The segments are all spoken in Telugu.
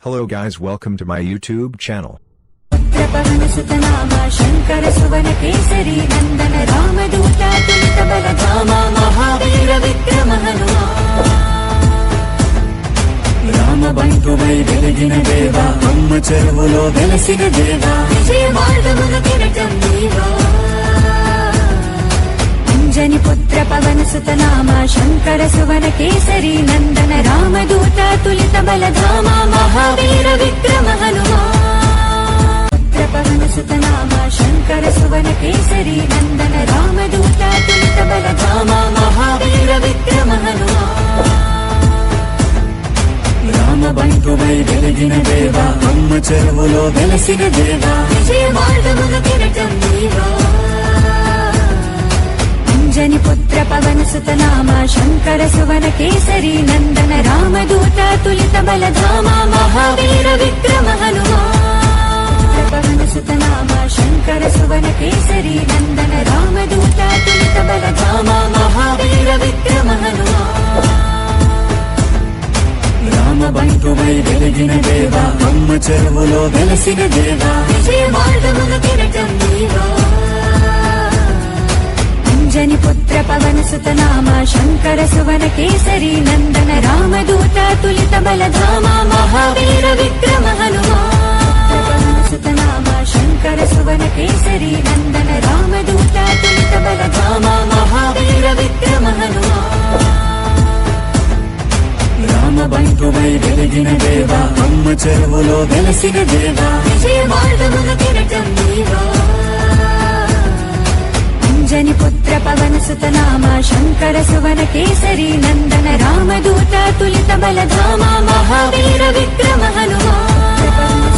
Hello guys, welcome to my YouTube channel. Shankar सुवन केसरी नंदन रामदूत तुलित बलधामा महावीर विक्रम हनुमान राम బంటువై వెలిగిన దేవా అమ్మ చెరువులో వెలసిన దేవా విజయ మార్గమున కిరటం నీవా అంజని పుత్ర పవన సుత నామ శంకర సువన కేసరి నందన రామదూత తులిత బలధామా మహావీర విక్రమ హనుమాన్ పవన సుత నామ శంకర సువన కేసరి నందన రామదూత తులిత బలధామా మహావీర విక్రమ హనుమాన్ రామ బంటువై వెలిగిన దేవా అమ్మ చెరువులో వెలసిన దేవా విజయ మార్గమున కిరటం నీవా అంజని పుత్ర పవన సుత నామ శంకర సువన కేసరి నందన రామదూత తులిత బలధామా మహావీర విక్రమ హనుమాన్ పవన సుత నామ శంకర సువన కేసరి నందన రామదూత తులిత బలధామా మహావీర విక్రమ హనుమాన్ రామ బంటువై వెలిగిన దేవా అమ్మ చెరువులో వెలసిన దేవా విజయ మార్గమున కిరటం నీవా అంజని పుత్ర పవన సుత నామ శంకర సువన కేసరి నందన రామదూత తులిత బలధామా మహావీర విక్రమ హనుమాన్ సుత నామ శంకర సువన కేసరి నందన రామదూత తులిత బలధామా మహావీర విక్రమ హనుమాన్ రామ బంటువై వెలిగిన దేవా అమ్మ చెరువులో వెలసిన దేవా విజయ మార్గమున కిరటం నీవా అంజని పుత్ర పవన సుత నామ శంకర సువన కేసరి నందన రామదూత తులిత బలధామా మహావీర విక్రమ హనుమాన్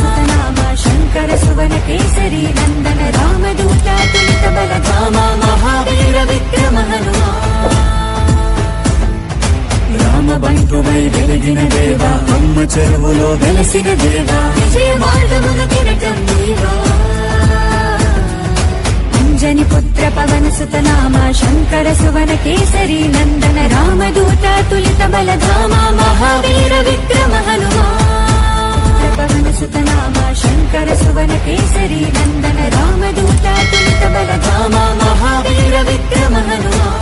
సుత నామ శంకర సువన కేసరి నందన రామదూత తులిత బలధామా మహావీర విక్రమ హనుమాన్ రామ బంటువై వెలిగిన దేవా అమ్మ చెరువులో వెలసిన దేవా విజయ మార్గమున కిరటం నీవా అంజని పుత్ర పవన సుత నామ శంకర సువన కేసరి నందన రామదూత తులిత బలధామా మహావీర విక్రమ హనుమాన్ పవన సుత నామ శంకర సువన కేసరి నందన రామదూత తులిత బలధామా మహావీర విక్రమ హనుమాన్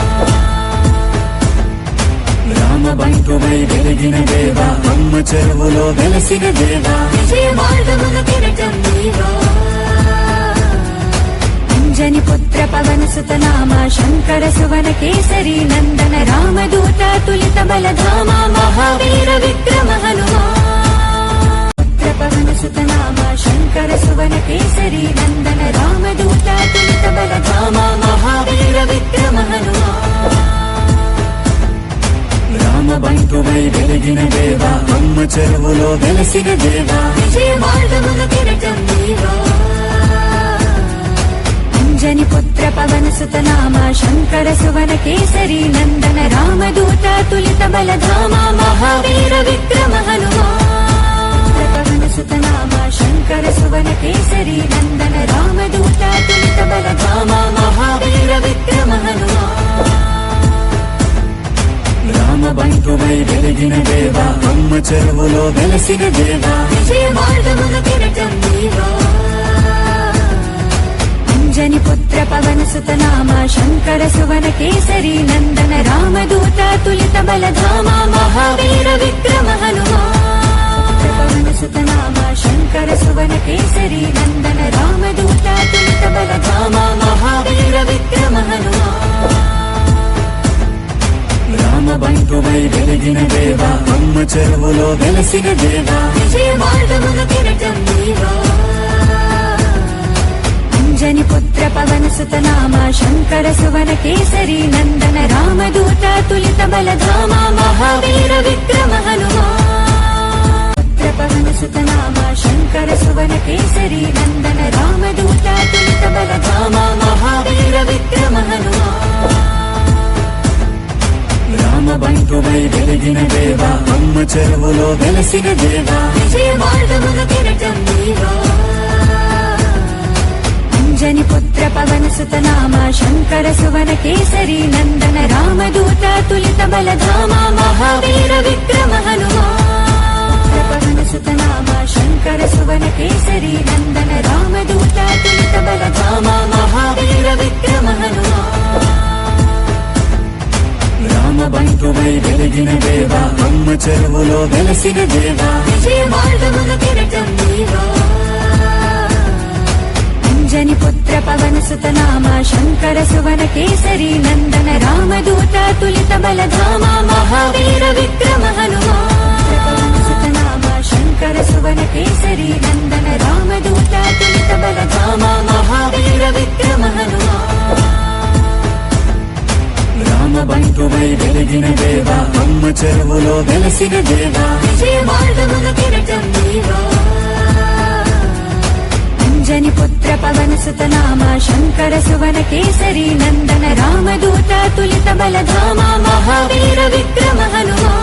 రామ బంటువై వెలిగిన దేవా అమ్మ చెరువులో వెలసిన దేవా విజయ మార్గమున కిరటం నీవా అంజని పుత్ర పవన సుత నామ శంకర సువన కేసరి నందన రామదూత తులిత బలధామా మహావీర విక్రమ హనుమాన్ పవన సుత నామ శంకర సువన కేసరి నందన రామదూత తులిత బలధామా మహావీర విక్రమ హనుమాన్ రామ బంటువై వెలిగిన దేవా అమ్మ చెరువులో వెలసిన దేవా విజయ మార్గమున కిరటం నీవా అంజని పుత్ర పవన సుత నామ శంకర సువన కేసరి నందన రామదూత తులిత బలధామా మహావీర విక్రమ హనుమాన్ పవన సుత నామ శంకర సువన కేసరి నందన రామదూత తులిత బలధామా మహావీర విక్రమ హనుమాన్ రామ బంటువై వెలిగిన దేవా అమ్మ చెరువులో వెలసిన దేవా విజయ మార్గమున కిరటం నీవా అంజని పుత్ర పవన సుత నామ శంకర సువన కేసరి నందన రామదూత తులిత బలధామా మహావీర విక్రమ హనుమాన్ పవన సుత నామ శంకర సువన కేసరి నందన రామదూత తులిత బలధామా మహావీర విక్రమ హనుమాన్ రామ బంటువై వెలిగిన దేవా అమ్మ చెరువులో వెలసిన దేవా విజయ మార్గమున కిరటం నీవా అంజని పుత్ర పవన సుత నామ శంకర సువన కేసరి నందన రామదూత తులిత బలధామా మహావీర విక్రమ హనుమాన్ పవన సుత నామ శంకర సువన కేసరి నందన రామదూత తులిత బలధామా మహావీర విక్రమ హనుమాన్ రామ బంటువై వెలిగిన దేవా అమ్మ చెరువులో వెలసిన దేవా విజయ మార్గమున కిరటం నీవా అంజని పుత్ర పవన సుత నామ శంకర సువన కేసరి నందన రామదూత తులిత బలధామా మహావీర విక్రమ హనుమాన్ పవన సుత నామ వెలసిన దేవా విజయ మార్గమున కిరటం నీవా అంజని పుత్ర పవన సుత నామ శంకర సువన కేసరి నందన రామదూత తులిత బలధామ మహావీర విక్రమ హనుమా పవన సుత నామ శంకర సువన కేసరి నందన రామదూత తులిత బలధామ మహావీర విక్రమ హనుమా రామబంటువై వెలిగిన దేవా అమ్మ చెరువులో వెలసిన దేవా విజయ మార్గమున కిరటం నీవా అంజని పుత్ర పవన సుత నామ శంకర సువన కేసరి నందన రామదూత తులిత బలధామ మహావీర విక్రమ హనుమా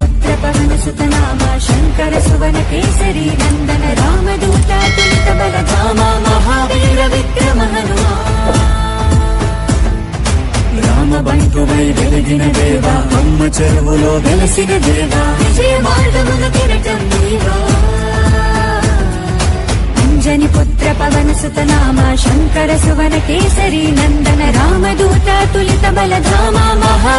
పుత్ర పవన సుత నామ శంకర సువన కేసరి నందన రామదూత తులిత బలధామ మహావీర విక్రమ హనుమా రామబంటువై వెలిగిన దేవా అమ్మ చెరువులో వెలసిన దేవా విజయ మార్గమున కిరటం నీవా అంజని పుత్ర పవన సుత నామ శంకర సువన కేసరి నందన రామదూత తులిత బలధామ మహా